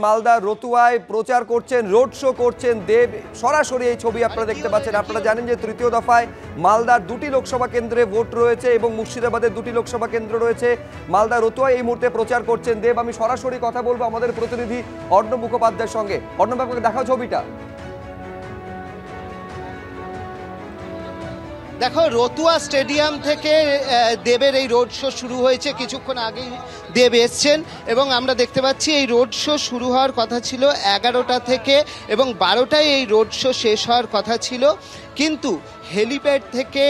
মালদা রতুয়ায় প্রচার করছেন, road show করছেন দেব। সরাসরি এই ছবি আপনারা দেখতে পাচ্ছেন। আপনারা জানেন যে তৃতীয় দফায় মালদার 2টি লোকসভা কেন্দ্রে ভোট রয়েছে এবং মুর্শিদাবাদের 2টি লোকসভা কেন্দ্র রয়েছে। মালদা রতুয়ায় এই মুহূর্তে প্রচার করছেন দেব। আমি সরাসরি কথা বলবো আমাদের প্রতিনিধি অর্ণব মুখোপাধ্যায়ের সঙ্গে। অর্ণব, আপনাকে দেখাও ছবিটা। দেখো, রতুয়া স্টেডিয়াম থেকে দেবের এই রোড শো শুরু হয়েছে। কিছুক্ষণ আগেই দেব এসছেন এবং আমরা দেখতে পাচ্ছি এই রোড শো শুরু হওয়ার কথা ছিল 11টা থেকে এবং 12টায় এই রোড শো শেষ হওয়ার কথা ছিল। কিন্তু হেলিপ্যাড থেকে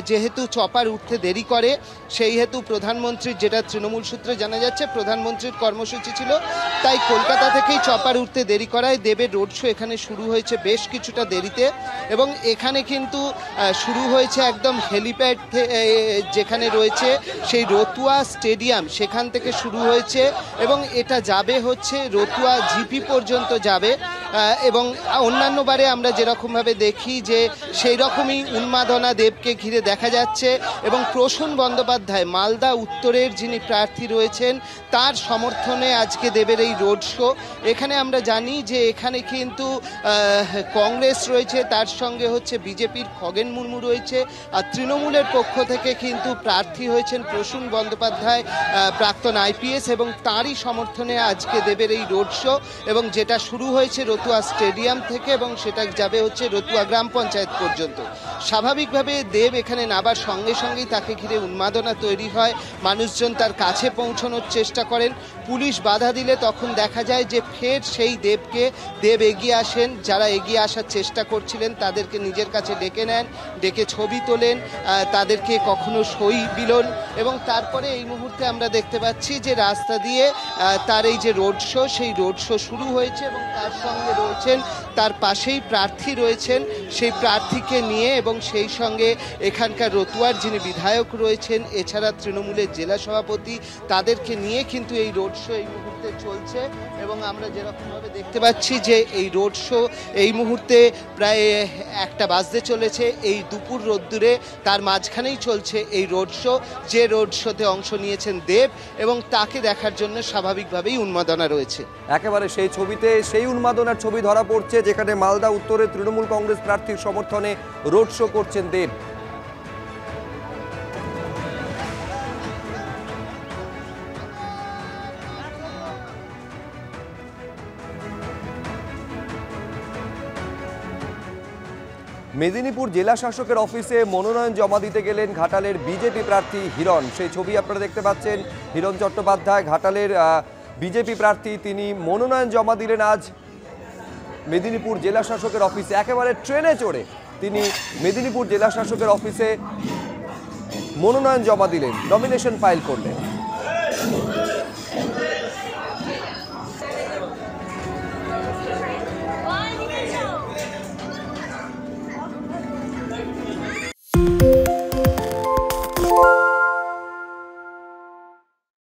যেহেতু চপার উঠতে দেরি করে, সেই হেতু প্রধানমন্ত্রীর, যেটা তৃণমূল সূত্রে জানা যাচ্ছে, প্রধানমন্ত্রীর কর্মসূচি ছিল, তাই কলকাতা থেকেই চপার উঠতে দেরি করায় দেবের রোড শো এখানে শুরু হয়েছে বেশ কিছুটা দেরিতে। এবং এখানে কিন্তু শুরু হয়েছে একদম হেলিপ্যাড যেখানে রয়েছে সেই রতুয়া স্টেডিয়াম, সেখান থেকে শুরু হয়েছে এবং এটা যাবে হচ্ছে রতুয়া জিপি পর্যন্ত যাবে। এবং অন্যান্য বারে আমরা যেরকমভাবে দেখি যে সেই রকমই উন্মাদনা দেবকে ঘিরে দেখা যাচ্ছে এবং প্রসূন বন্দ্যোপাধ্যায়, মালদা উত্তরের যিনি প্রার্থী রয়েছেন, তার সমর্থনে আজকে দেবের এই রোড শো। এখানে আমরা জানি যে এখানে কিন্তু কংগ্রেস রয়েছে, তার সঙ্গে হচ্ছে বিজেপির খগেন মুর্মু রয়েছে, আর তৃণমূলের পক্ষ থেকে কিন্তু প্রার্থী হয়েছেন প্রসূন বন্দ্যোপাধ্যায়, প্রাক্তন আইপিএস, এবং তারই সমর্থনে আজকে দেবের এই রোড শো। এবং যেটা শুরু হয়েছে রতুয়া স্টেডিয়াম থেকে এবং সেটা যাবে হচ্ছে রতুয়া গ্রাম পঞ্চায়েত পর্যন্ত। স্বাভাবিকভাবে দেব এখানে নাবার সঙ্গে সঙ্গেই তাকে ঘিরে উন্মাদনা তৈরি হয়, মানুষজন তার কাছে পৌঁছানোর চেষ্টা করেন। পুলিশ বাধা দিলে তখন দেখা যায় যে ফের সেই দেব এগিয়ে আসেন। যারা এগিয়ে আসার চেষ্টা করছিলেন তাদেরকে নিজের কাছে ডেকে নেন, ডেকে ছবি তোলেন, তাদেরকে কখনো সই বিলোন। এবং তারপরে এই মুহূর্তে আমরা দেখতে পাচ্ছি যে রাস্তা দিয়ে তার এই যে রোড শো, সেই রোড শো শুরু হয়েছে এবং তার সঙ্গে রয়েছেন, তার পাশেই প্রার্থী রয়েছেন, সেই প্রার্থীকে নিয়ে এবং সেই সঙ্গে এখানকার রতুয়ার যিনি বিধায়ক রয়েছেন, এছাড়া তৃণমূলের জেলা সভাপতি, তাদেরকে নিয়ে কিন্তু এই রোড শো এই মুহূর্তে চলছে। এবং আমরা যেরকমভাবে দেখতে পাচ্ছি যে এই রোড শো এই মুহূর্তে প্রায় 1টা বাজতে চলেছে। এই দুপুর রোদ্দুরে তার মাঝখানেই চলছে এই রোড শো, যে রোড শোতে অংশ নিয়েছেন দেব, এবং তাকে দেখার জন্য স্বাভাবিকভাবেই উন্মাদনা রয়েছে। একেবারে সেই ছবিতে সেই উন্মাদনার ছবি ধরা পড়ছে, যেখানে মালদা উত্তরে তৃণমূল কংগ্রেস প্রার্থীর সমর্থনে রোড শো করছেন দেব। মেদিনীপুর জেলা শাসকের অফিসে মনোনয়ন জমা দিতে গেলেন ঘাটালের বিজেপি প্রার্থী হিরণ। সেই ছবি আপনারা দেখতে পাচ্ছেন। হিরণ চট্টোপাধ্যায়, ঘাটালের বিজেপি প্রার্থী, তিনি মনোনয়ন জমা দিলেন আজ মেদিনীপুর জেলা শাসকের অফিসে। একেবারে ট্রেনে চড়ে তিনি মেদিনীপুর জেলা শাসকের অফিসে মনোনয়ন জমা দিলেন, নমিনেশন ফাইল করলেন।